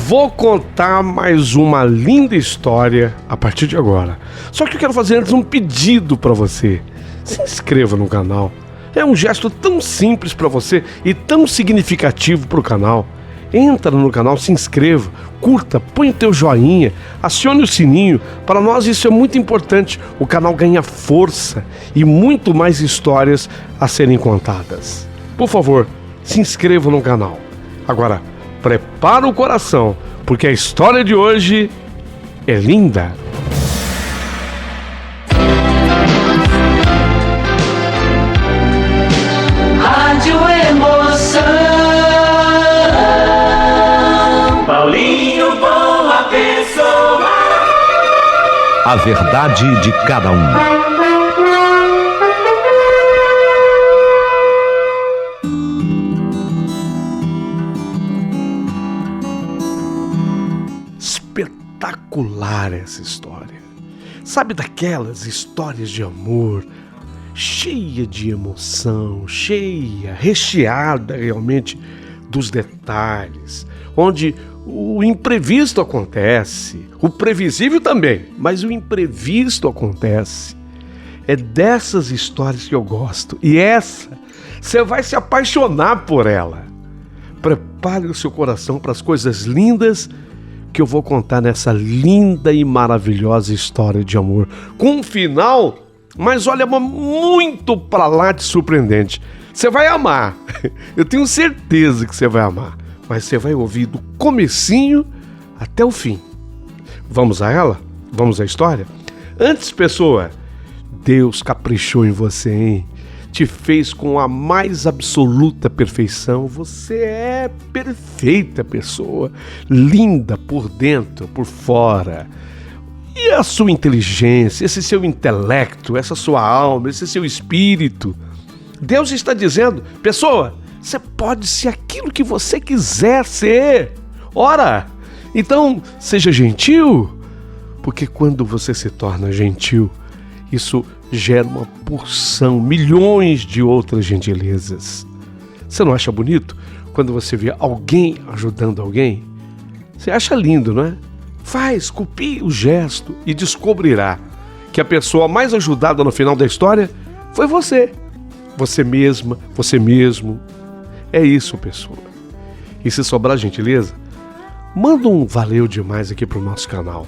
Vou contar mais uma linda história a partir de agora. Só que eu quero fazer antes um pedido para você. Se inscreva no canal. É um gesto tão simples para você e tão significativo para o canal. Entra no canal, se inscreva, curta, põe o teu joinha, acione o sininho. Para nós isso é muito importante. O canal ganha força e muito mais histórias a serem contadas. Por favor, se inscreva no canal. Agora, prepara o coração, porque a história de hoje é linda. Rádio Emoção. Paulinho, boa pessoa. A verdade de cada um. Espetacular essa história. Sabe daquelas histórias de amor, cheia de emoção, recheada realmente dos detalhes, onde o imprevisto acontece, o previsível também, mas o imprevisto acontece. É dessas histórias que eu gosto, e essa, você vai se apaixonar por ela. Prepare o seu coração para as coisas lindas que eu vou contar nessa linda e maravilhosa história de amor, com um final, mas olha, muito pra lá de surpreendente. Você vai amar, eu tenho certeza que você vai amar, mas você vai ouvir do comecinho até o fim. Vamos a ela? Vamos à história? Antes, pessoa, Deus caprichou em você, hein? Te fez com a mais absoluta perfeição. Você é perfeita, pessoa, linda por dentro, por fora. E a sua inteligência, esse seu intelecto, essa sua alma, esse seu espírito. Deus está dizendo, pessoa, você pode ser aquilo que você quiser ser. Ora, então seja gentil, porque quando você se torna gentil, isso gera uma porção, milhões de outras gentilezas. Você não acha bonito quando você vê alguém ajudando alguém? Você acha lindo, não é? Copie o gesto e descobrirá que a pessoa mais ajudada no final da história foi você. Você mesma, você mesmo. É isso, pessoa. E se sobrar gentileza, manda um valeu demais aqui pro nosso canal.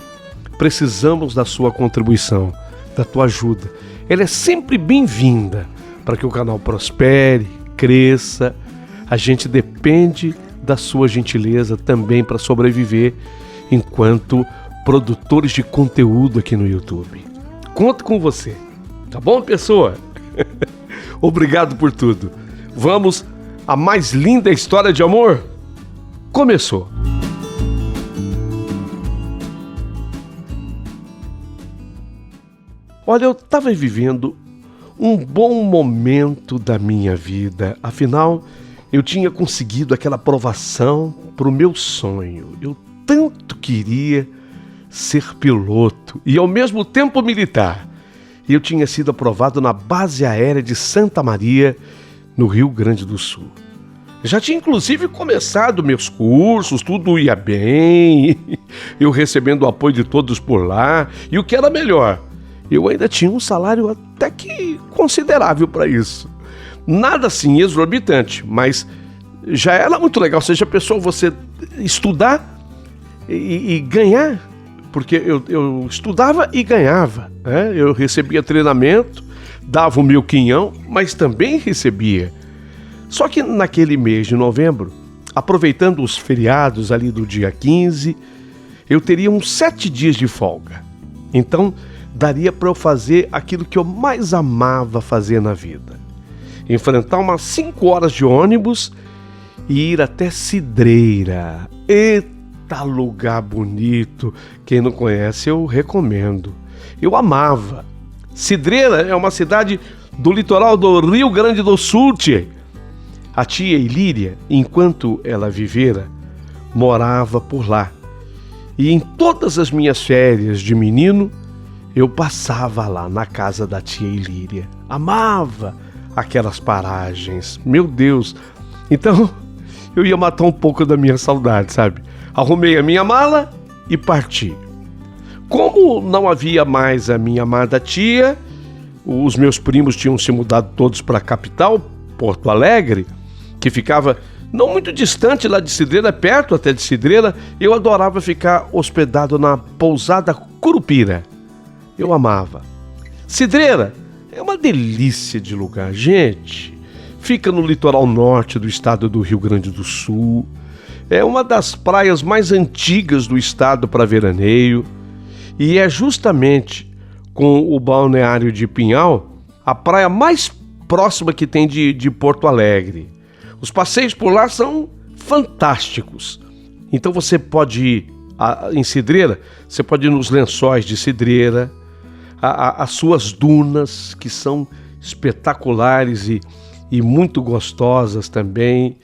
Precisamos da sua contribuição, da tua ajuda. Ela é sempre bem-vinda para que o canal prospere, cresça. A gente depende da sua gentileza também para sobreviver enquanto produtores de conteúdo aqui no YouTube. Conto com você, tá bom, pessoa? Obrigado por tudo. Vamos à mais linda história de amor? Começou! Olha, eu estava vivendo um bom momento da minha vida. Afinal, eu tinha conseguido aquela aprovação para o meu sonho. Eu tanto queria ser piloto e ao mesmo tempo militar. E eu tinha sido aprovado na base aérea de Santa Maria, no Rio Grande do Sul. Já tinha inclusive começado meus cursos, tudo ia bem, eu recebendo o apoio de todos por lá. E o que era melhor, eu ainda tinha um salário até que considerável para isso. Nada assim exorbitante, mas já era muito legal. Ou seja, a pessoa, você estudar e ganhar, porque eu estudava e ganhava, né? Eu recebia treinamento, dava o meu quinhão, mas também recebia. Só que naquele mês de novembro, aproveitando os feriados ali do dia 15, eu teria uns 7 dias de folga. Então, daria para eu fazer aquilo que eu mais amava fazer na vida. Enfrentar umas 5 horas de ônibus e ir até Cidreira. Eita, lugar bonito! Quem não conhece, eu recomendo. Eu amava. Cidreira é uma cidade do litoral do Rio Grande do Sul, tchê. A tia Ilíria, enquanto ela vivera, morava por lá. E em todas as minhas férias de menino, eu passava lá na casa da tia Ilíria. Amava aquelas paragens. Meu Deus! Então, eu ia matar um pouco da minha saudade, sabe? Arrumei a minha mala e parti. Como não havia mais a minha amada tia, os meus primos tinham se mudado todos para a capital, Porto Alegre, que ficava não muito distante lá de Cidreira, perto até de Cidreira. Eu adorava ficar hospedado na pousada Curupira. Eu amava. Cidreira é uma delícia de lugar, gente. Fica no litoral norte do estado do Rio Grande do Sul. É uma das praias mais antigas do estado para veraneio. E é justamente com o balneário de Pinhal a praia mais próxima que tem de Porto Alegre. Os passeios por lá são fantásticos. Então você pode ir em Cidreira, você pode ir nos lençóis de Cidreira, as suas dunas, que são espetaculares e muito gostosas também.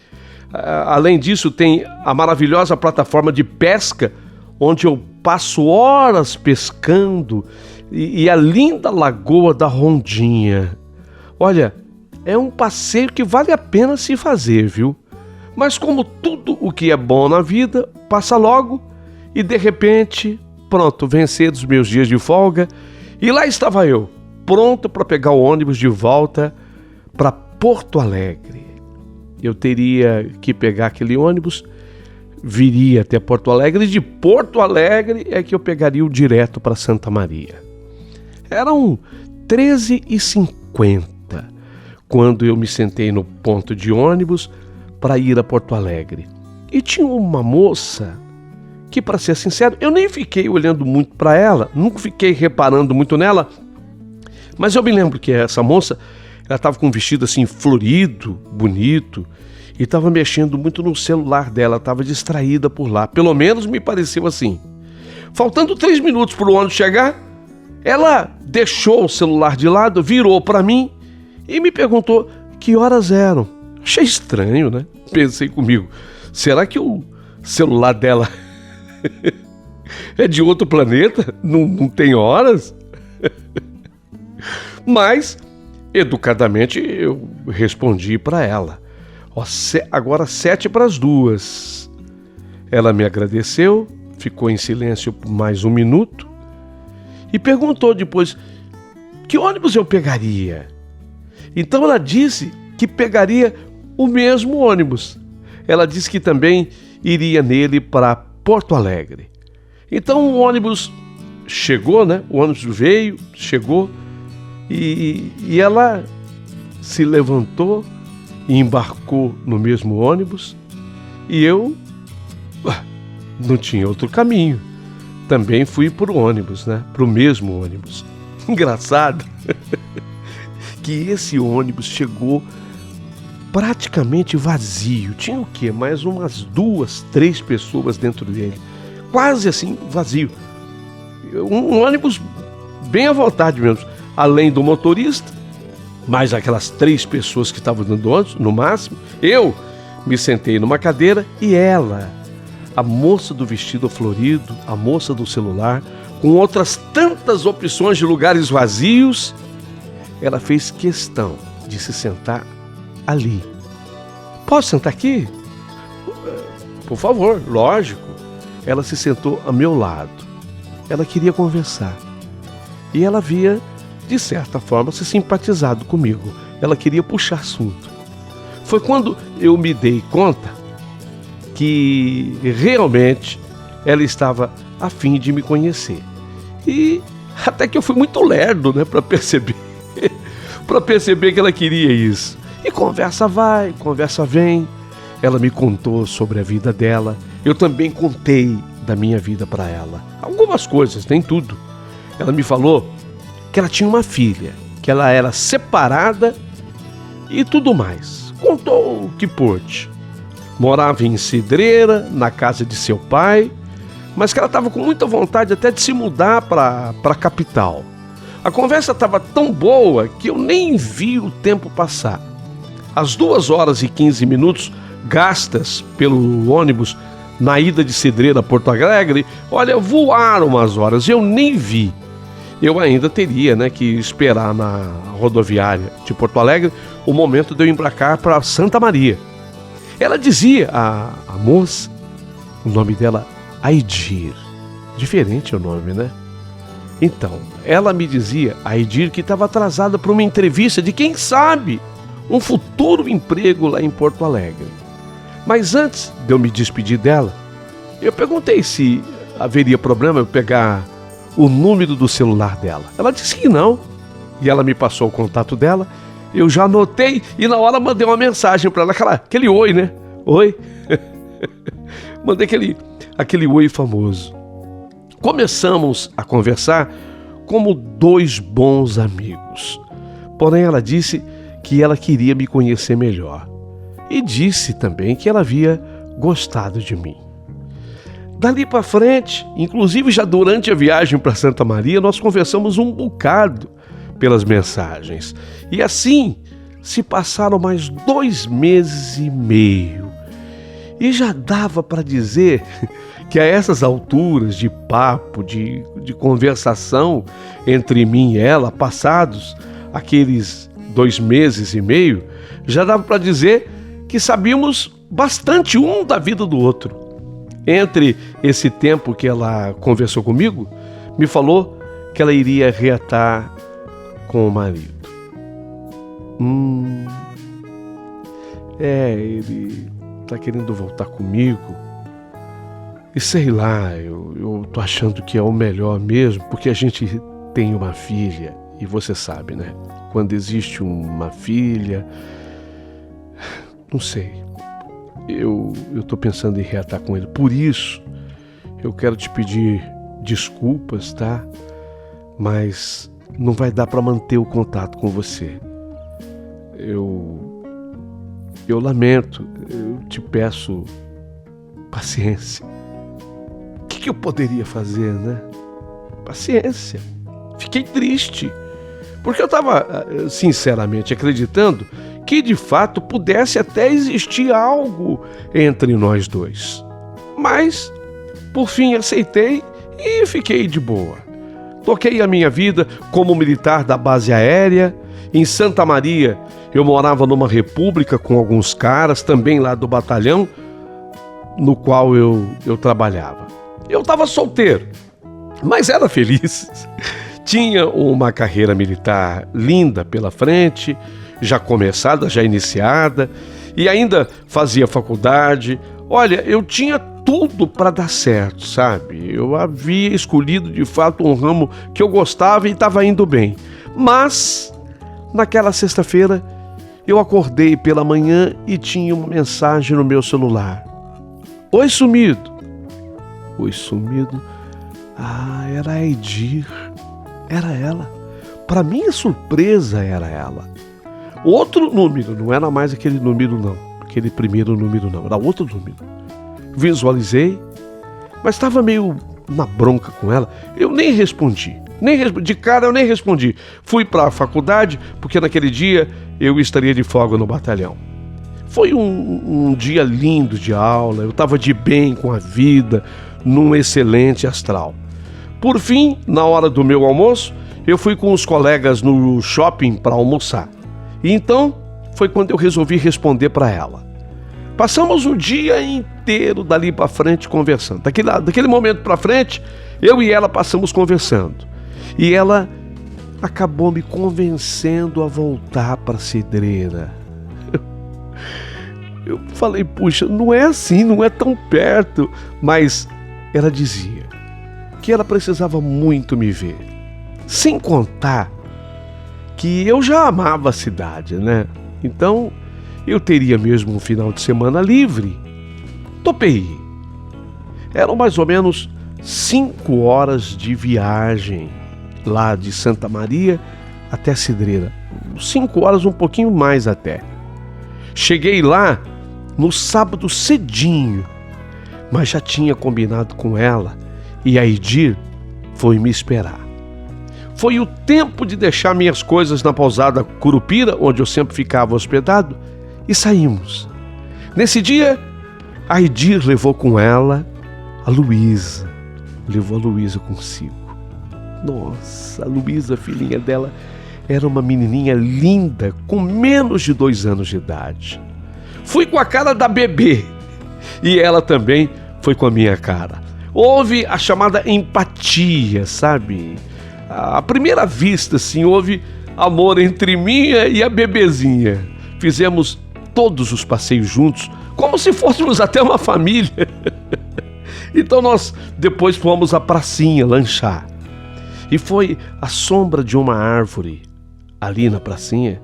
Além disso, tem a maravilhosa plataforma de pesca, onde eu passo horas pescando, e a linda Lagoa da Rondinha. Olha, é um passeio que vale a pena se fazer, viu? Mas como tudo o que é bom na vida, passa logo e de repente, pronto, vencer dos meus dias de folga. E lá estava eu, pronto para pegar o ônibus de volta para Porto Alegre. Eu teria que pegar aquele ônibus, viria até Porto Alegre, e de Porto Alegre é que eu pegaria o direto para Santa Maria. Eram 13h50 quando eu me sentei no ponto de ônibus para ir a Porto Alegre. E tinha uma moça que, para ser sincero, eu nem fiquei olhando muito para ela, nunca fiquei reparando muito nela, mas eu me lembro que essa moça, ela estava com um vestido assim florido, bonito, e estava mexendo muito no celular dela, estava distraída por lá, pelo menos me pareceu assim. Faltando 3 minutos para o ônibus chegar, ela deixou o celular de lado, virou para mim e me perguntou que horas eram. Achei estranho, né? Pensei comigo, será que o celular dela é de outro planeta? Não tem horas? Mas, educadamente, eu respondi para ela. Agora 1:07. Ela me agradeceu, ficou em silêncio por mais 1 minuto e perguntou depois que ônibus eu pegaria. Então ela disse que pegaria o mesmo ônibus. Ela disse que também iria nele para Porto Alegre. Então o ônibus chegou, né? O ônibus veio, chegou e ela se levantou e embarcou no mesmo ônibus e eu não tinha outro caminho. Também fui para o ônibus, né? Para o mesmo ônibus. Engraçado que esse ônibus chegou praticamente vazio. Tinha o quê? Mais umas 2, 3 pessoas dentro dele. Quase assim, vazio. Um ônibus bem à vontade mesmo. Além do motorista, mais aquelas 3 pessoas que estavam dentro do ônibus, no máximo. Eu me sentei numa cadeira e ela, a moça do vestido florido, a moça do celular, com outras tantas opções de lugares vazios, ela fez questão de se sentar ali. Posso sentar aqui? Por favor, lógico. Ela se sentou ao meu lado. Ela queria conversar. E ela havia, de certa forma, se simpatizado comigo. Ela queria puxar assunto. Foi quando eu me dei conta que realmente ela estava a fim de me conhecer. E até que eu fui muito lerdo, né, para perceber que ela queria isso. E conversa vai, conversa vem. Ela me contou sobre a vida dela. Eu também contei da minha vida para ela. Algumas coisas, nem tudo. Ela me falou que ela tinha uma filha, que ela era separada e tudo mais. Contou o que pôde. Morava em Cidreira, na casa de seu pai, mas que ela estava com muita vontade até de se mudar para a capital. A conversa estava tão boa que eu nem vi o tempo passar. As 2h15 gastas pelo ônibus na ida de Cidreira a Porto Alegre, olha, voaram umas horas, eu nem vi. Eu ainda teria, né, que esperar na rodoviária de Porto Alegre o momento de eu embarcar para Santa Maria. Ela dizia, a moça, o nome dela, Aidir. Diferente o nome, né? Então, ela me dizia, Aidir, que estava atrasada para uma entrevista de, quem sabe, um futuro emprego lá em Porto Alegre. Mas antes de eu me despedir dela, eu perguntei se haveria problema eu pegar o número do celular dela. Ela disse que não. E ela me passou o contato dela. Eu já anotei e na hora mandei uma mensagem para ela, aquele oi, né? Oi. Mandei aquele oi famoso. Começamos a conversar como dois bons amigos. Porém, ela disse que ela queria me conhecer melhor. E disse também que ela havia gostado de mim. Dali para frente, inclusive já durante a viagem para Santa Maria, nós conversamos um bocado pelas mensagens. E assim se passaram mais 2 meses e meio. E já dava para dizer que a essas alturas de papo, de conversação entre mim e ela, passados aqueles 2 meses e meio, já dava para dizer que sabíamos bastante um da vida do outro. Entre esse tempo que ela conversou comigo, me falou que ela iria reatar com o marido. Ele tá querendo voltar comigo. E sei lá, eu tô achando que é o melhor mesmo, porque a gente tem uma filha, e você sabe, né? Quando existe uma filha, não sei, eu tô pensando em reatar com ele. Por isso, eu quero te pedir desculpas, tá? Mas não vai dar para manter o contato com você. Eu lamento, eu te peço paciência. O que eu poderia fazer, né? Paciência. Fiquei triste, porque eu estava, sinceramente, acreditando que de fato pudesse até existir algo entre nós dois. Mas, por fim, aceitei e fiquei de boa. Toquei a minha vida como militar da base aérea. Em Santa Maria, eu morava numa república com alguns caras, também lá do batalhão, no qual eu trabalhava. Eu estava solteiro, mas era feliz. Tinha uma carreira militar linda pela frente, já começada, já iniciada, e ainda fazia faculdade. Olha, eu tinha tudo para dar certo, sabe? Eu havia escolhido de fato um ramo que eu gostava e estava indo bem. Mas, naquela sexta-feira, eu acordei pela manhã e tinha uma mensagem no meu celular. Oi, sumido. Oi, sumido. Ah, era a Aidir. Era ela. Para minha surpresa, era ela. Outro número, não era mais aquele número não, aquele primeiro número não, era outro número. Visualizei, mas estava meio na bronca com ela, eu nem respondi. De cara eu nem respondi. Fui para a faculdade, porque naquele dia eu estaria de folga no batalhão. Foi um dia lindo de aula, eu estava de bem com a vida, num excelente astral. Por fim, na hora do meu almoço, eu fui com os colegas no shopping para almoçar. E então, foi quando eu resolvi responder para ela. Passamos o dia inteiro dali para frente conversando. Daquele momento para frente, eu e ela passamos conversando. E ela acabou me convencendo a voltar para a Cidreira. Eu falei, puxa, não é assim, não é tão perto. Mas ela dizia que ela precisava muito me ver. Sem contar que eu já amava a cidade, né? Então, eu teria mesmo um final de semana livre. Topei. Eram mais ou menos 5 horas de viagem lá de Santa Maria até Cidreira. 5 horas, um pouquinho mais até. Cheguei lá no sábado cedinho, mas já tinha combinado com ela e a Aidir foi me esperar. Foi o tempo de deixar minhas coisas na pousada Curupira, onde eu sempre ficava hospedado, e saímos. Nesse dia, a Aidir levou com ela a Luísa. Levou a Luísa consigo. Nossa, a Luísa, filhinha dela, era uma menininha linda, com menos de 2 anos de idade. fui com a cara da bebê e ela também foi com a minha cara. Houve a chamada empatia, sabe? À primeira vista, assim, houve amor entre mim e a bebezinha. Fizemos todos os passeios juntos, como se fôssemos até uma família. Então nós depois fomos à pracinha lanchar. E foi à sombra de uma árvore, ali na pracinha,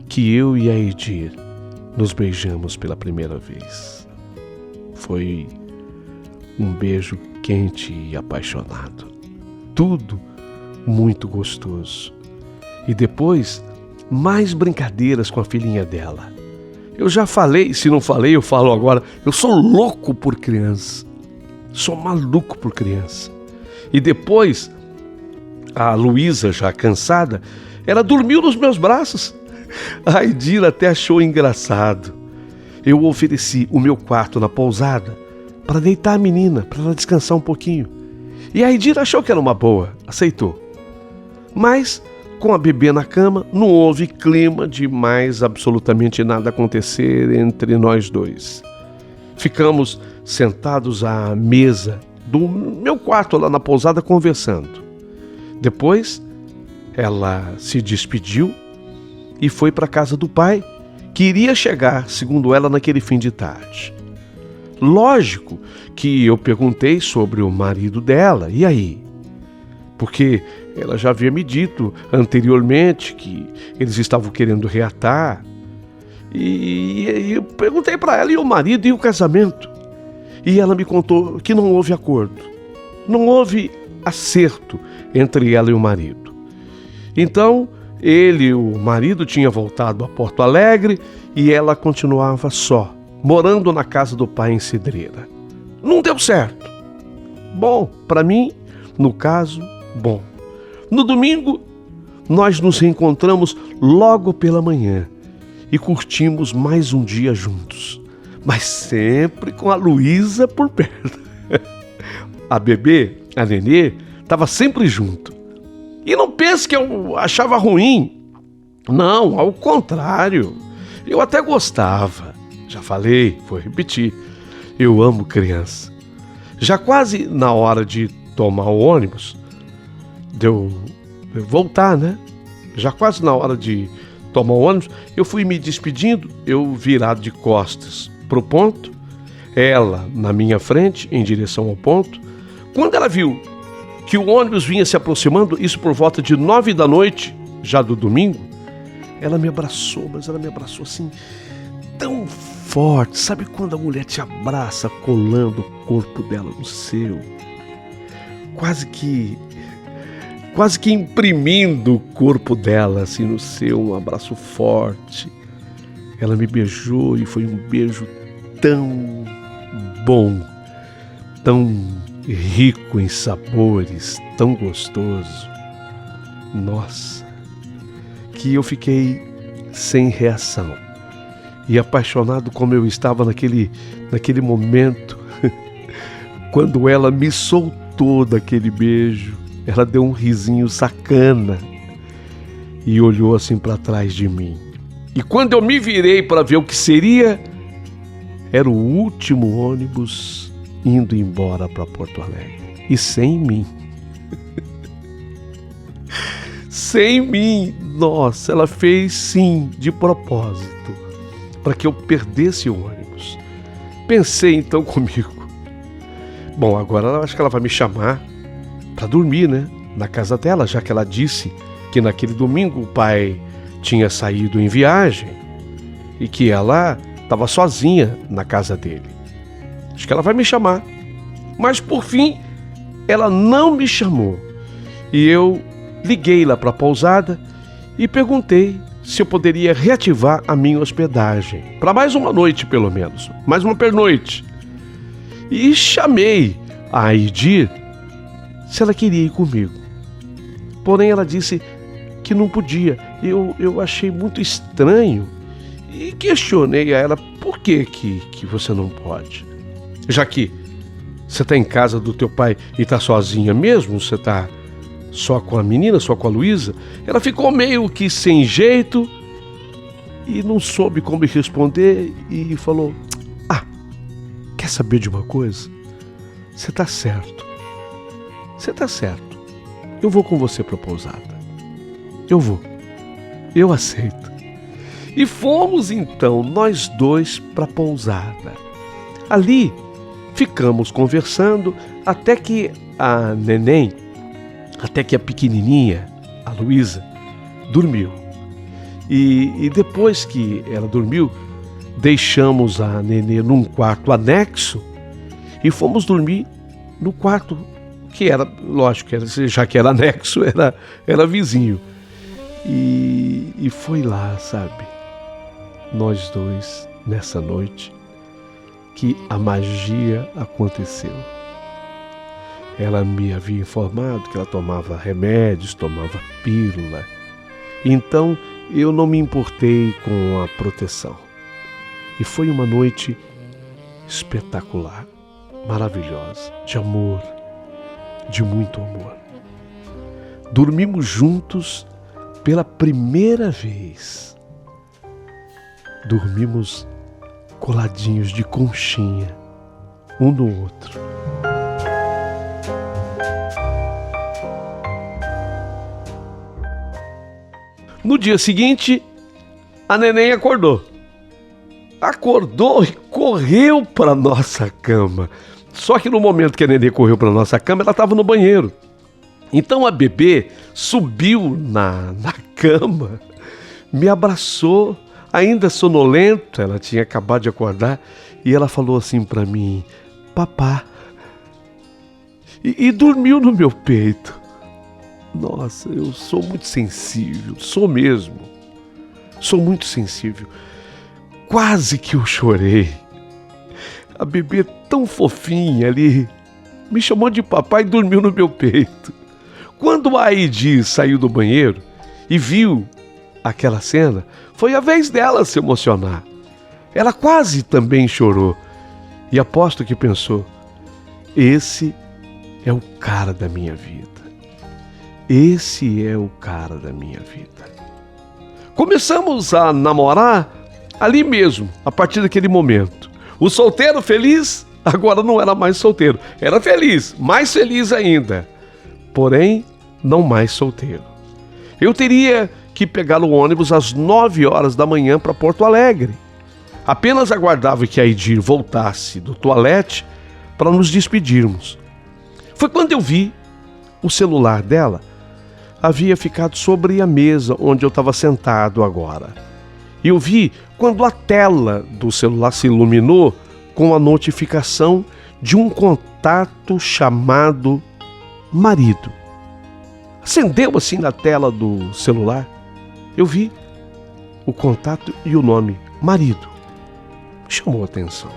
que eu e a Edir nos beijamos pela primeira vez. Foi um beijo quente e apaixonado. Tudo muito gostoso. E depois, mais brincadeiras com a filhinha dela. Eu já falei, se não falei, eu falo agora. Eu sou louco por criança. Sou maluco por criança. E depois, a Luísa, já cansada, ela dormiu nos meus braços. A Edir até achou engraçado. Eu ofereci o meu quarto na pousada para deitar a menina, para ela descansar um pouquinho. E a Edir achou que era uma boa, aceitou. Mas, com a bebê na cama, não houve clima de mais absolutamente nada acontecer entre nós dois. Ficamos sentados à mesa do meu quarto lá na pousada conversando. Depois, ela se despediu e foi para a casa do pai, que iria chegar, segundo ela, naquele fim de tarde. Lógico que eu perguntei sobre o marido dela, e aí? Porque ela já havia me dito anteriormente que eles estavam querendo reatar. E eu perguntei para ela, e o marido e o casamento? E ela me contou que não houve acordo, não houve acerto entre ela e o marido. Então, ele, o marido, tinha voltado a Porto Alegre e ela continuava só, morando na casa do pai em Cidreira. Não deu certo. Bom, para mim, no caso, bom. No domingo, nós nos reencontramos logo pela manhã e curtimos mais um dia juntos, mas sempre com a Luísa por perto. A bebê, a Nenê, estava sempre junto. E não pense que eu achava ruim. Não, ao contrário. Eu até gostava. Já falei, vou repetir. Eu amo criança. Já quase na hora de tomar o ônibus, de eu voltar, né? Já quase na hora de tomar o ônibus, eu fui me despedindo, eu virado de costas pro ponto, ela na minha frente, em direção ao ponto. Quando ela viu que o ônibus vinha se aproximando, isso por volta de 9 da noite, já do domingo, ela me abraçou, mas ela me abraçou assim, tão forte. Sabe quando a mulher te abraça colando o corpo dela no seu? Quase que imprimindo o corpo dela assim no seu, um abraço forte. Ela me beijou e foi um beijo tão bom, tão rico em sabores, tão gostoso. Nossa, que eu fiquei sem reação. E apaixonado como eu estava naquele momento, quando ela me soltou daquele beijo, ela deu um risinho sacana e olhou assim para trás de mim. E quando eu me virei para ver o que seria, era o último ônibus indo embora para Porto Alegre. E sem mim. Sem mim. Nossa, ela fez sim, de propósito, para que eu perdesse o ônibus. Pensei então comigo. Bom, agora eu acho que ela vai me chamar para dormir, né? Na casa dela, já que ela disse que naquele domingo o pai tinha saído em viagem e que ela estava sozinha na casa dele. Acho que ela vai me chamar. Mas por fim, ela não me chamou. E eu liguei lá para a pousada e perguntei se eu poderia reativar a minha hospedagem. Para mais uma noite, pelo menos. Mais uma pernoite. E chamei a Edir se ela queria ir comigo. Porém, ela disse que não podia. Eu achei muito estranho e questionei a ela por que você não pode. Já que você está em casa do teu pai e está sozinha mesmo, você está só com a menina, só com a Luísa. Ela ficou meio que sem jeito e não soube como responder e falou: quer saber de uma coisa? Você tá certo. Você tá certo. Eu vou com você pra pousada. Eu vou. Eu aceito. E fomos então nós dois pra pousada. Ali ficamos conversando até que a neném, até que a pequenininha, a Luísa, dormiu. E depois que ela dormiu, deixamos a nenê num quarto anexo e fomos dormir no quarto que era, lógico, já que era anexo, era vizinho. E foi lá, sabe, nós dois, nessa noite, que a magia aconteceu. Ela me havia informado que ela tomava remédios, tomava pílula. Então eu não me importei com a proteção. E foi uma noite espetacular, maravilhosa, de amor, de muito amor. Dormimos juntos pela primeira vez. Dormimos coladinhos de conchinha, um no outro. No dia seguinte, a neném acordou. Acordou e correu para nossa cama. Só que no momento que a neném correu para nossa cama, ela estava no banheiro. Então a bebê subiu na cama, me abraçou, ainda sonolenta, ela tinha acabado de acordar, e ela falou assim para mim: papá. E dormiu no meu peito. Nossa, eu sou muito sensível, sou mesmo. Sou muito sensível. Quase que eu chorei. A bebê tão fofinha ali me chamou de papai e dormiu no meu peito. Quando a Aidi saiu do banheiro e viu aquela cena, foi a vez dela se emocionar. Ela quase também chorou. E aposto que pensou: esse é o cara da minha vida. Esse é o cara da minha vida. Começamos a namorar ali mesmo, a partir daquele momento. O solteiro feliz agora não era mais solteiro. Era feliz, mais feliz ainda. Porém, não mais solteiro. Eu teria que pegar o ônibus às 9 horas da manhã para Porto Alegre. Apenas aguardava que a Aidi voltasse do toalete para nos despedirmos. Foi quando eu vi o celular dela havia ficado sobre a mesa onde eu estava sentado agora. E eu vi quando a tela do celular se iluminou com a notificação de um contato chamado marido. Acendeu assim na tela do celular. Eu vi o contato e o nome marido. Me chamou a atenção.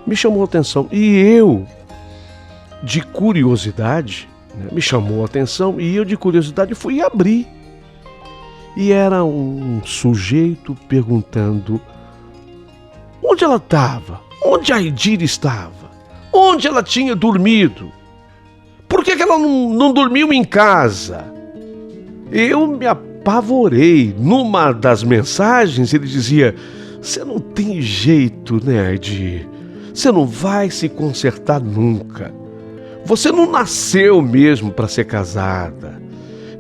Me chamou a atenção. E eu, de curiosidade, me chamou a atenção e eu de curiosidade fui abrir. E era um sujeito perguntando onde ela estava, onde a Aidi estava, onde ela tinha dormido, por que ela não dormiu em casa. Eu me apavorei. Numa das mensagens ele dizia: você não tem jeito, né, Aidi? Você não vai se consertar nunca. Você não nasceu mesmo para ser casada.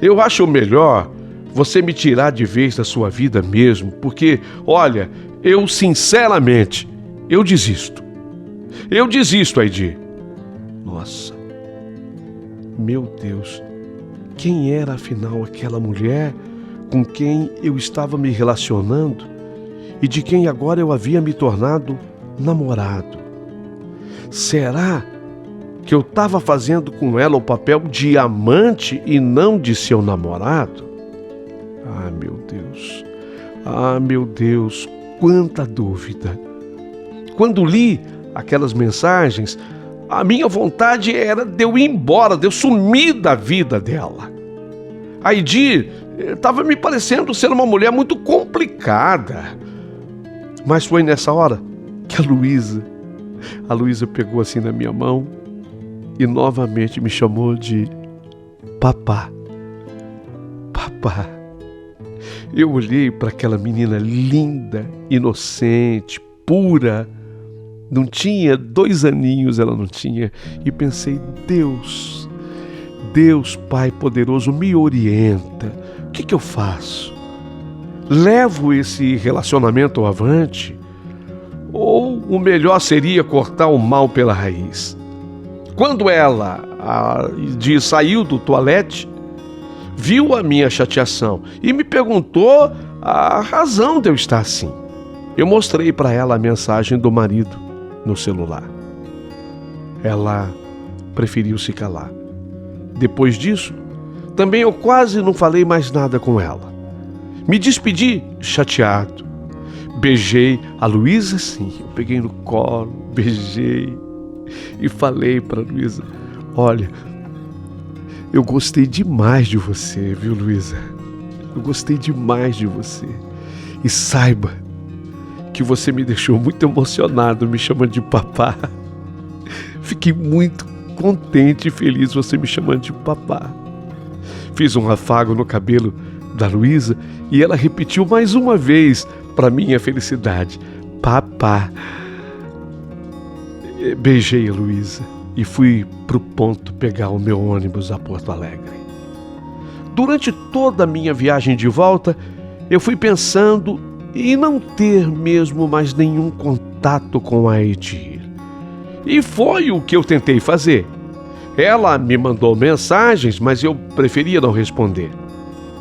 Eu acho melhor você me tirar de vez da sua vida mesmo, porque, olha, eu sinceramente, eu desisto. Eu desisto, Aidi. Nossa, meu Deus, quem era afinal aquela mulher com quem eu estava me relacionando e de quem agora eu havia me tornado namorado? Será que eu estava fazendo com ela o papel de amante e não de seu namorado? Ah, meu Deus! Ah, meu Deus! Quanta dúvida! Quando li aquelas mensagens, a minha vontade era de eu ir embora, de eu sumir da vida dela. A Aidi estava me parecendo ser uma mulher muito complicada. Mas foi nessa hora que a Luísa pegou assim na minha mão e novamente me chamou de papá. Papá. Eu olhei para aquela menina linda, inocente, pura. Não tinha 2 aninhos, ela não tinha. E pensei, Deus, Pai poderoso, me orienta. O que eu faço? Levo esse relacionamento avante? Ou o melhor seria cortar o mal pela raiz? Quando ela saiu do toalete, viu a minha chateação e me perguntou a razão de eu estar assim. Eu mostrei para ela a mensagem do marido no celular. Ela preferiu se calar. Depois disso, também eu quase não falei mais nada com ela. Me despedi chateado. Beijei a Luísa, sim. Eu peguei no colo, beijei e falei para a Luísa: olha, eu gostei demais de você, viu, Luísa? Eu gostei demais de você. E saiba que você me deixou muito emocionado me chamando de papá. Fiquei muito contente e feliz você me chamando de papá. Fiz um afago no cabelo da Luísa e ela repetiu mais uma vez, para minha felicidade: papá. Beijei a Luísa e fui pro ponto pegar o meu ônibus a Porto Alegre. Durante toda a minha viagem de volta, eu fui pensando em não ter mesmo mais nenhum contato com a Edir. E foi o que eu tentei fazer. Ela me mandou mensagens, mas eu preferia não responder.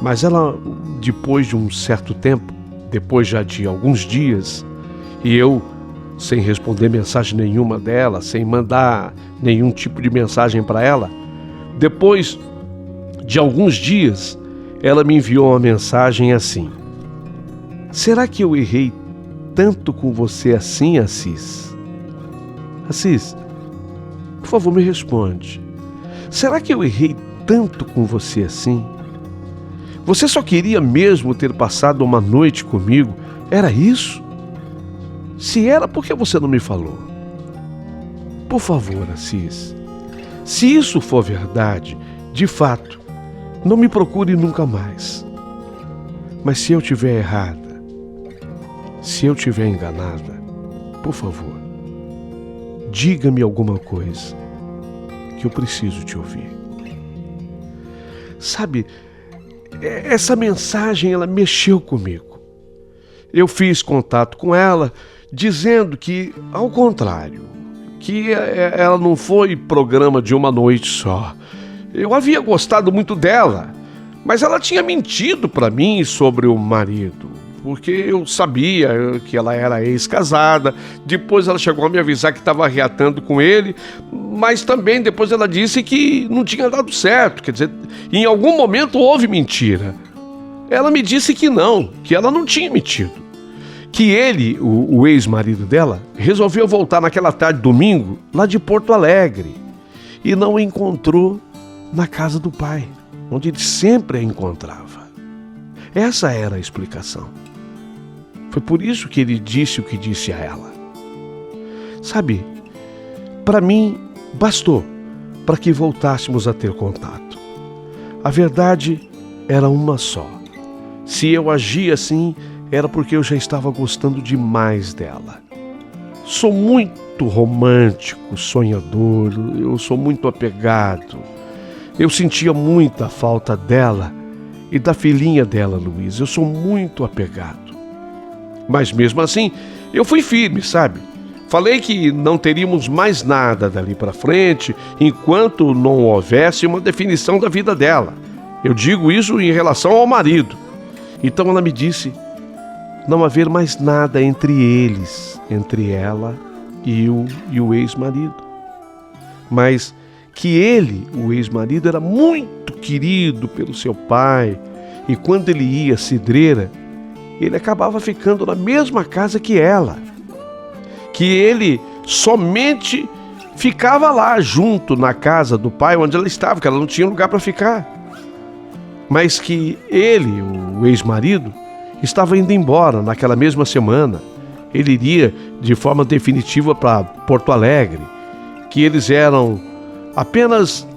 Mas ela, depois de um certo tempo, depois já de alguns dias, e eu, sem responder mensagem nenhuma dela, sem mandar nenhum tipo de mensagem para ela, depois de alguns dias, ela me enviou uma mensagem assim: será que eu errei tanto com você assim, Assis? Assis, por favor, me responde. Será que eu errei tanto com você assim? Você só queria mesmo ter passado uma noite comigo? Era isso? Se era, por que você não me falou? Por favor, Assis, se isso for verdade, de fato, não me procure nunca mais. Mas se eu estiver errada, se eu estiver enganada, por favor, diga-me alguma coisa que eu preciso te ouvir. Sabe, essa mensagem, ela mexeu comigo. Eu fiz contato com ela, dizendo que, ao contrário, que ela não foi programa de uma noite só. Eu havia gostado muito dela, mas ela tinha mentido para mim sobre o marido, porque eu sabia que ela era ex-casada. Depois ela chegou a me avisar que estava reatando com ele, mas também depois ela disse que não tinha dado certo. Quer dizer, em algum momento houve mentira. Ela me disse que não, que ela não tinha mentido. Que ele, o ex-marido dela, resolveu voltar naquela tarde de domingo, lá de Porto Alegre, e não a encontrou na casa do pai, onde ele sempre a encontrava. Essa era a explicação. Foi por isso que ele disse o que disse a ela. Sabe, para mim, bastou para que voltássemos a ter contato. A verdade era uma só. Se eu agia assim, era porque eu já estava gostando demais dela. Sou muito romântico, sonhador, eu sou muito apegado. Eu sentia muita falta dela e da filhinha dela, Luísa. Eu sou muito apegado. Mas mesmo assim, eu fui firme, sabe? Falei que não teríamos mais nada dali para frente enquanto não houvesse uma definição da vida dela. Eu digo isso em relação ao marido. Então ela me disse não haver mais nada entre eles, entre ela e o ex-marido. Mas que ele, o ex-marido, era muito querido pelo seu pai, e quando ele ia à cidreira, ele acabava ficando na mesma casa que ela. Que ele somente ficava lá junto na casa do pai onde ela estava, que ela não tinha lugar para ficar. Mas que ele, o ex-marido, estava indo embora naquela mesma semana. Ele iria de forma definitiva para Porto Alegre, que eles eram apenas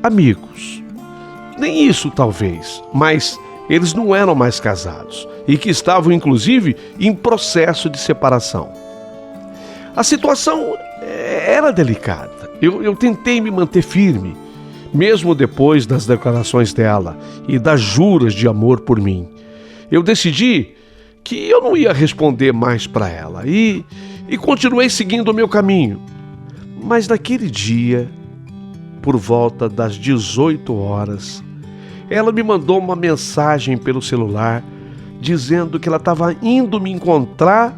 amigos. Nem isso talvez, mas eles não eram mais casados e que estavam, inclusive, em processo de separação. A situação era delicada. Eu tentei me manter firme, mesmo depois das declarações dela e das juras de amor por mim. Eu decidi que eu não ia responder mais para ela e continuei seguindo o meu caminho. Mas naquele dia, por volta das 18 horas, ela me mandou uma mensagem pelo celular dizendo que ela estava indo me encontrar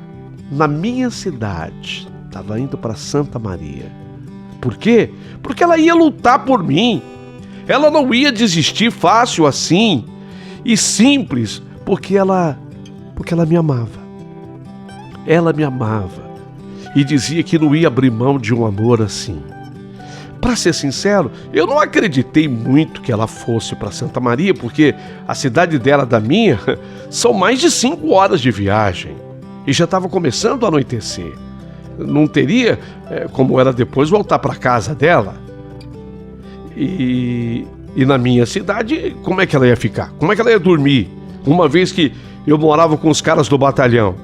na minha cidade. Estava indo para Santa Maria. Por quê? Porque ela ia lutar por mim. Ela não ia desistir fácil assim e simples, porque ela me amava. Ela me amava e dizia que não ia abrir mão de um amor assim. Para ser sincero, eu não acreditei muito que ela fosse para Santa Maria, porque a cidade dela da minha são mais de 5 horas de viagem e já estava começando a anoitecer. Não teria como ela depois voltar para casa dela. E na minha cidade, como é que ela ia ficar? Como é que ela ia dormir? Uma vez que eu morava com os caras do batalhão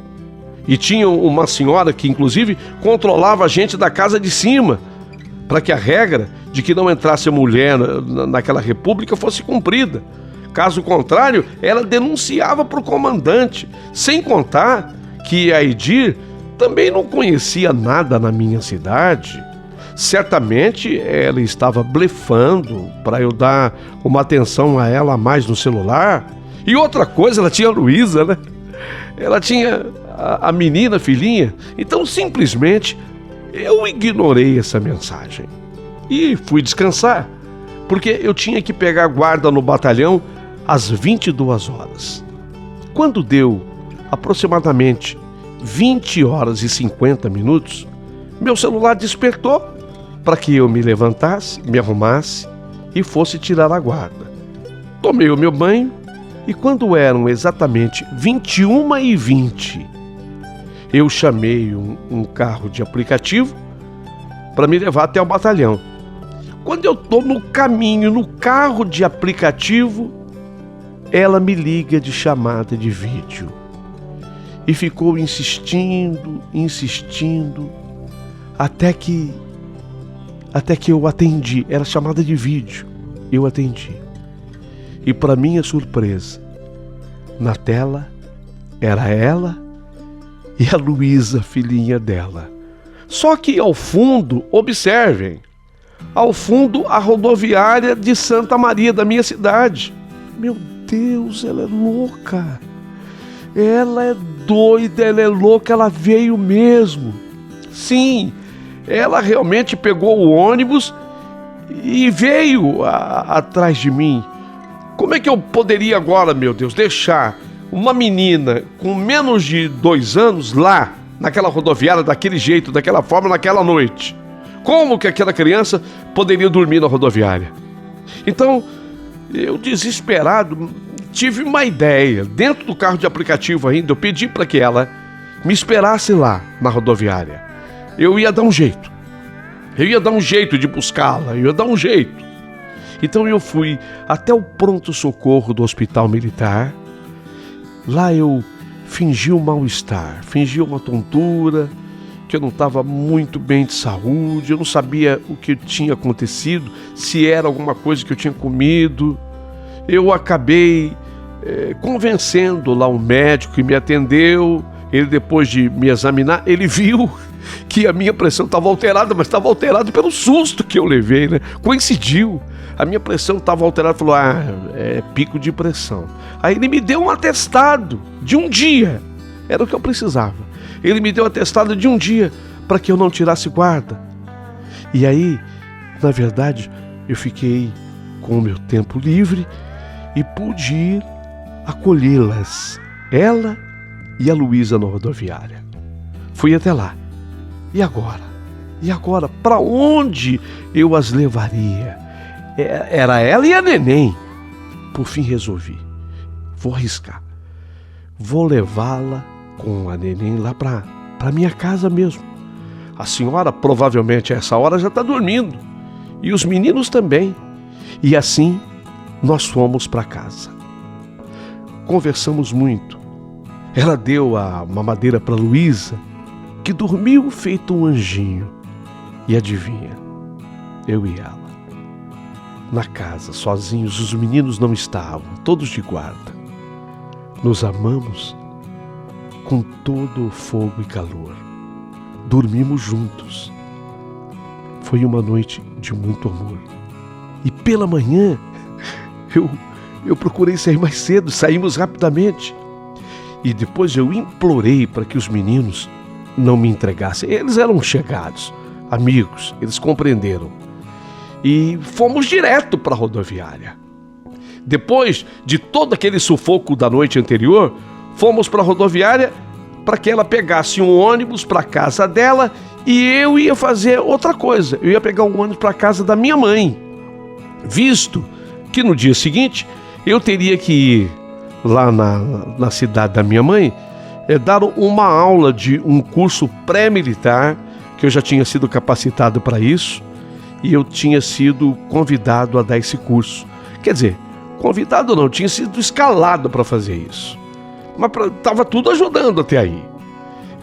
e tinha uma senhora que inclusive controlava a gente da casa de cima, para que a regra de que não entrasse mulher naquela república fosse cumprida. Caso contrário, ela denunciava para o comandante, sem contar que a Edir também não conhecia nada na minha cidade. Certamente ela estava blefando para eu dar uma atenção a ela a mais no celular. E outra coisa, ela tinha a Luísa, né? Ela tinha a menina, filhinha. Então simplesmente eu ignorei essa mensagem e fui descansar, porque eu tinha que pegar guarda no batalhão às 22 horas. Quando deu aproximadamente 20 horas e 50 minutos, meu celular despertou para que eu me levantasse, me arrumasse e fosse tirar a guarda. Tomei o meu banho e quando eram exatamente 21h20, eu chamei um carro de aplicativo para me levar até o batalhão. Quando eu estou no caminho, no carro de aplicativo, ela me liga de chamada de vídeo. E ficou insistindo, até que eu atendi. Era chamada de vídeo, eu atendi. E para minha surpresa, na tela era ela e a Luísa, filhinha dela. Só que ao fundo, observem, ao fundo a rodoviária de Santa Maria, da minha cidade. Meu Deus, ela é louca. Ela é doida, ela é louca, ela veio mesmo. Sim, ela realmente pegou o ônibus e veio atrás de mim. Como é que eu poderia agora, meu Deus, deixar uma menina com menos de 2 anos lá, naquela rodoviária, daquele jeito, daquela forma, naquela noite? Como que aquela criança poderia dormir na rodoviária? Então, eu desesperado, tive uma ideia. Dentro do carro de aplicativo ainda, eu pedi para que ela me esperasse lá na rodoviária. Eu ia dar um jeito. Eu ia dar um jeito de buscá-la, eu ia dar um jeito. Então eu fui até o pronto-socorro do Hospital Militar. Lá eu fingi um mal-estar, fingi uma tontura, que eu não estava muito bem de saúde, eu não sabia o que tinha acontecido, se era alguma coisa que eu tinha comido. Eu acabei convencendo lá um médico que me atendeu. Ele, depois de me examinar, ele viu que a minha pressão estava alterada, mas estava alterada pelo susto que eu levei, né? Coincidiu. A minha pressão estava alterada, falou, é pico de pressão. Aí ele me deu um atestado de um dia, era o que eu precisava. Ele me deu um atestado de um dia para que eu não tirasse guarda. E aí, na verdade, eu fiquei com o meu tempo livre e pude ir acolhê-las, ela e a Luísa, na rodoviária. Fui até lá. E agora? E agora? Para onde eu as levaria? Era ela e a neném. Por fim resolvi. Vou arriscar. Vou levá-la com a neném lá para minha casa mesmo. A senhora provavelmente a essa hora já está dormindo. E os meninos também. E assim nós fomos para casa. conversamos muito. Ela deu a mamadeira para Luísa, que dormiu feito um anjinho. E adivinha, eu e ela, na casa, sozinhos, os meninos não estavam, todos de guarda. Nos amamos com todo o fogo e calor. Dormimos juntos. Foi uma noite de muito amor. E pela manhã, eu procurei sair mais cedo, saímos rapidamente. E depois eu implorei para que os meninos não me entregassem. Eles eram chegados, amigos, eles compreenderam. E fomos direto para a rodoviária. Depois de todo aquele sufoco da noite anterior, fomos para a rodoviária para que ela pegasse um ônibus para a casa dela e eu ia fazer outra coisa. Eu ia pegar um ônibus para a casa da minha mãe, visto que no dia seguinte eu teria que ir lá na cidade da minha mãe, dar uma aula de um curso pré-militar, que eu já tinha sido capacitado para isso, e eu tinha sido convidado a dar esse curso. Quer dizer, convidado não, tinha sido escalado para fazer isso. Mas estava tudo ajudando até aí.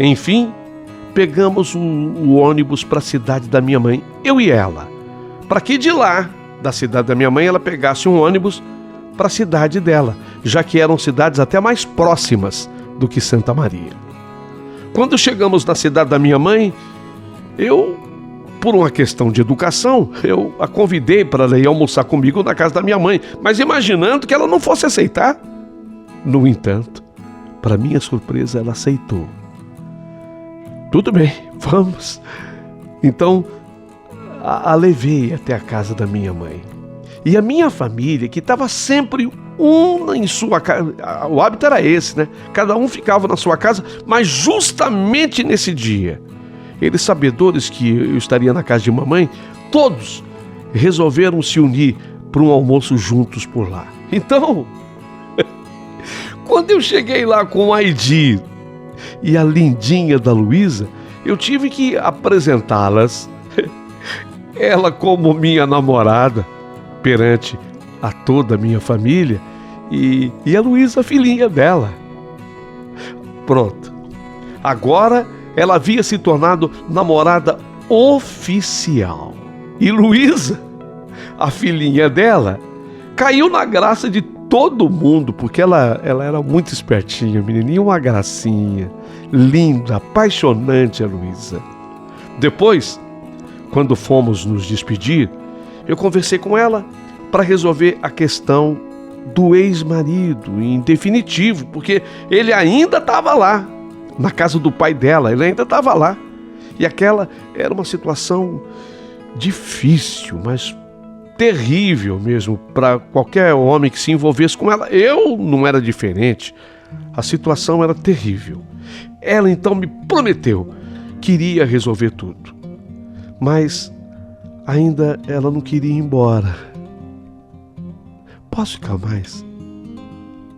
Enfim, pegamos o ônibus para a cidade da minha mãe, eu e ela, para que de lá, da cidade da minha mãe, ela pegasse um ônibus para a cidade dela, já que eram cidades até mais próximas do que Santa Maria. Quando chegamos na cidade da minha mãe, por uma questão de educação, eu a convidei para ela ir almoçar comigo na casa da minha mãe, mas imaginando que ela não fosse aceitar. No entanto, para minha surpresa, ela aceitou. Tudo bem, vamos. Então, a levei até a casa da minha mãe. E a minha família, que estava sempre uma em sua casa, o hábito era esse, né? Cada um ficava na sua casa, mas justamente nesse dia, eles sabedores que eu estaria na casa de mamãe, todos resolveram se unir para um almoço juntos por lá. Então, quando eu cheguei lá com o Aidi e a lindinha da Luísa, eu tive que apresentá-las, ela como minha namorada, perante a toda a minha família, e a Luísa, a filhinha dela. Pronto. Agora ela havia se tornado namorada oficial. E Luísa, a filhinha dela, caiu na graça de todo mundo, porque ela era muito espertinha, menininha, uma gracinha, linda, apaixonante a Luísa. Depois, quando fomos nos despedir, eu conversei com ela para resolver a questão do ex-marido, em definitivo, porque ele ainda estava lá, na casa do pai dela, ele ainda estava lá. E aquela era uma situação difícil, mas terrível mesmo para qualquer homem que se envolvesse com ela. Eu não era diferente, a situação era terrível. Ela então me prometeu que iria resolver tudo, mas ainda ela não queria ir embora. Posso ficar mais?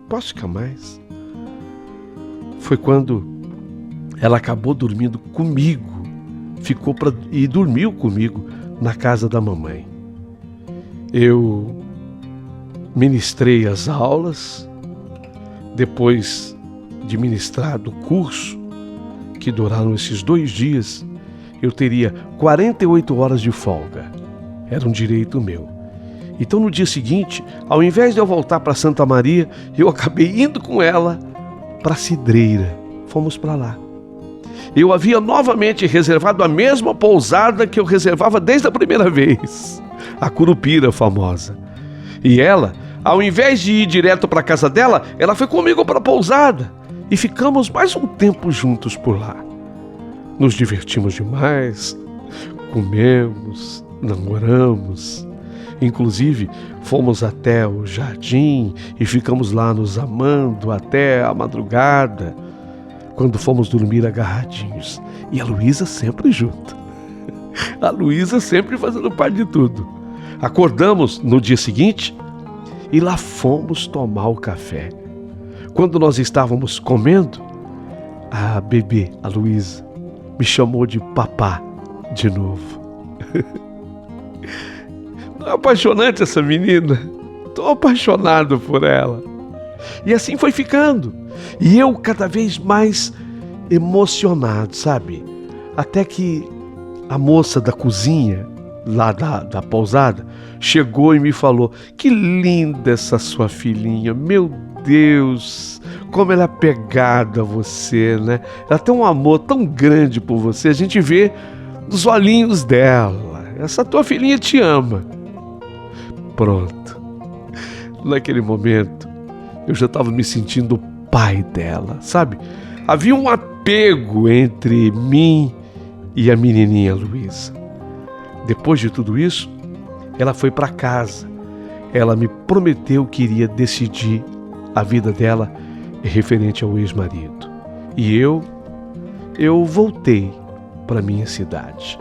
Posso ficar mais? Foi quando ela acabou dormindo comigo, e dormiu comigo na casa da mamãe. Eu ministrei as aulas, depois de ministrado o curso, que duraram esses 2 dias, eu teria 48 horas de folga. Era um direito meu. Então, no dia seguinte, ao invés de eu voltar para Santa Maria, eu acabei indo com ela para a Cidreira. Fomos para lá. Eu havia novamente reservado a mesma pousada que eu reservava desde a primeira vez, a Curupira famosa. E ela, ao invés de ir direto para a casa dela, ela foi comigo para a pousada. E ficamos mais um tempo juntos por lá. Nos divertimos demais, comemos, namoramos. Inclusive, fomos até o jardim e ficamos lá nos amando até a madrugada, quando fomos dormir agarradinhos. E a Luísa sempre junto. A Luísa sempre fazendo parte de tudo. Acordamos no dia seguinte e lá fomos tomar o café. Quando nós estávamos comendo, a bebê, a Luísa, me chamou de papá de novo. Não é apaixonante essa menina? Estou apaixonado por ela. E assim foi ficando. E eu cada vez mais emocionado, sabe? Até que a moça da cozinha, lá da pousada, chegou e me falou: que linda essa sua filhinha, meu Deus, como ela é apegada a você, né? Ela tem um amor tão grande por você, a gente vê nos olhinhos dela. Essa tua filhinha te ama. Pronto. Naquele momento, eu já estava me sentindo o pai dela, sabe? Havia um apego entre mim e a menininha Luísa. Depois de tudo isso, ela foi para casa. Ela me prometeu que iria decidir a vida dela referente ao ex-marido. E eu voltei para minha cidade.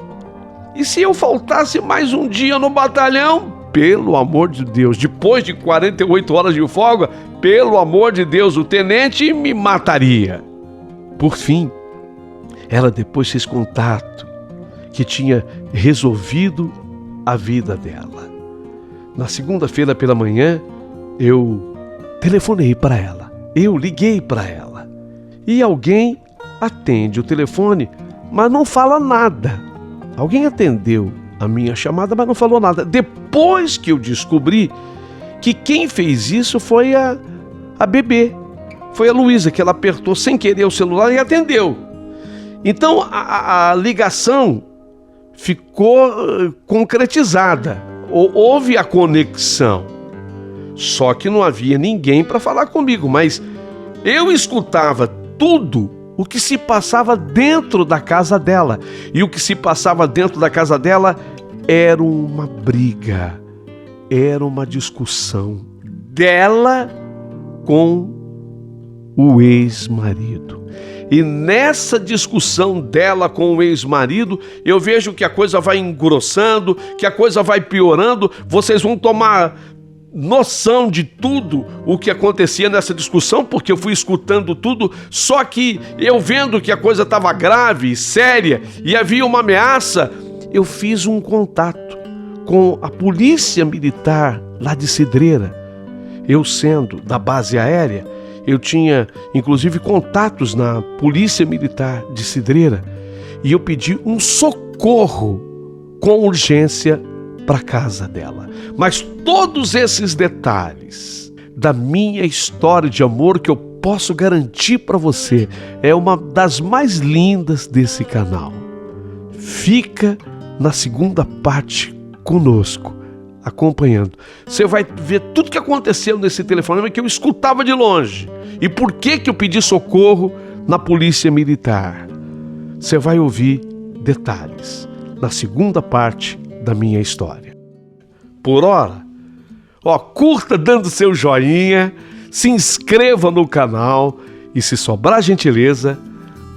E se eu faltasse mais um dia no batalhão? Pelo amor de Deus, depois de 48 horas de folga, pelo amor de Deus, o tenente me mataria. Por fim, ela depois fez contato que tinha resolvido a vida dela. Na segunda-feira pela manhã, eu telefonei para ela. Eu liguei para ela. E alguém atende o telefone, mas não fala nada. Alguém atendeu a minha chamada, mas não falou nada. Depois que eu descobri que quem fez isso foi a bebê. Foi a Luísa, que ela apertou sem querer o celular e atendeu. Então a ligação ficou concretizada. Houve a conexão. Só que não havia ninguém para falar comigo, mas eu escutava tudo o que se passava dentro da casa dela. E o que se passava dentro da casa dela era uma briga, era uma discussão dela com o ex-marido. E nessa discussão dela com o ex-marido, eu vejo que a coisa vai engrossando, que a coisa vai piorando. Vocês vão tomar noção de tudo o que acontecia nessa discussão, porque eu fui escutando tudo. Só que eu vendo que a coisa estava grave, séria e havia uma ameaça, eu fiz um contato com a polícia militar lá de Cidreira. Eu, sendo da base aérea, eu tinha inclusive contatos na polícia militar de Cidreira, e eu pedi um socorro com urgência para a casa dela. Mas todos esses detalhes da minha história de amor, que eu posso garantir para você, é uma das mais lindas desse canal. Fica na segunda parte conosco, acompanhando. Você vai ver tudo que aconteceu nesse telefonema que eu escutava de longe. E por que eu pedi socorro na polícia militar? Você vai ouvir detalhes na segunda parte da minha história. Por hora, curta dando seu joinha, se inscreva no canal e, se sobrar gentileza,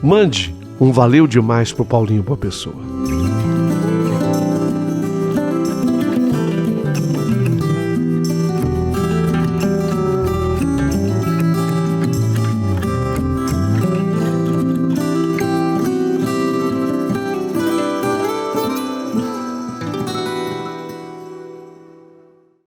mande um valeu demais pro Paulinho Boa Pessoa.